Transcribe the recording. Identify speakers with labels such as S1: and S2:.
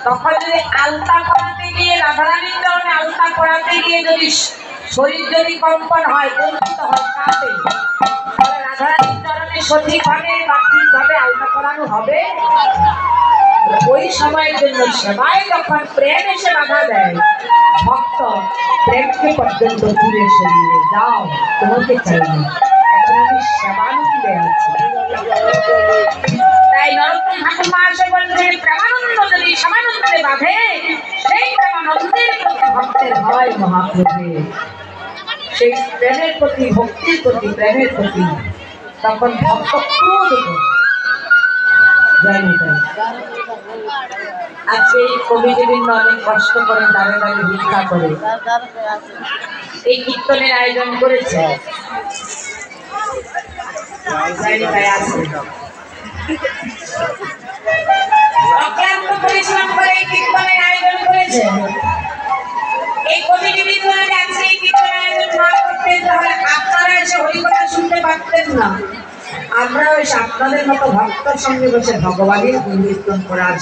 S1: তখন যদি আলতা পড়াতে গিয়ে রাধারানীর চরণে আলতা পড়াতে গিয়ে যদি শরীর যদি কম্পন হয়, কম্পিত হয়, কাঁপে, তাহলে রাধারানীর চরণে সঠিকভাবে বা ঠিকভাবে আলতা পড়ানো হবে? ওই সময়ের জন্য সেবায় যখন প্রেম এসে বাধা দেয়, ভক্ত প্রেমকে পর্যন্ত দূরে সরিয়ে যাও, তোমাকে চাইনি, এখন আমি সেবানন্দে আছি। তাই নরোত্তম ঠাকুর মহাশয় বলছেন, প্রেমানন্দ যদি সেবানন্দে বাঁধে, সেই প্রেমানন্দের প্রতি ভক্তের হয় মহাপ্রভের, সেই প্রেমের প্রতি, ভক্তির প্রতি, প্রেমের প্রতি তখন ভক্ত ক্রোধ করে। আজকে এই কমিটিবৃন্দ অনেক কষ্ট করে দাঁড়ে দাঁড়িয়ে ভিক্ষা করে এই কীর্তনের আয়োজন করেছে। অক্লান্ত পরিশ্রম করে এই কীর্তনের আয়োজন করেছে। এই কমিটিবৃন্দ যদি আজকে এই কীর্তনের আয়োজন না করতেন, তাহলে আপনারা এসে হরিকথা শুনতে পারতেন না। আমরাও এসে আপনাদের মতো ভক্তের সঙ্গে বসে ভগবানের গুণ কীর্তন করার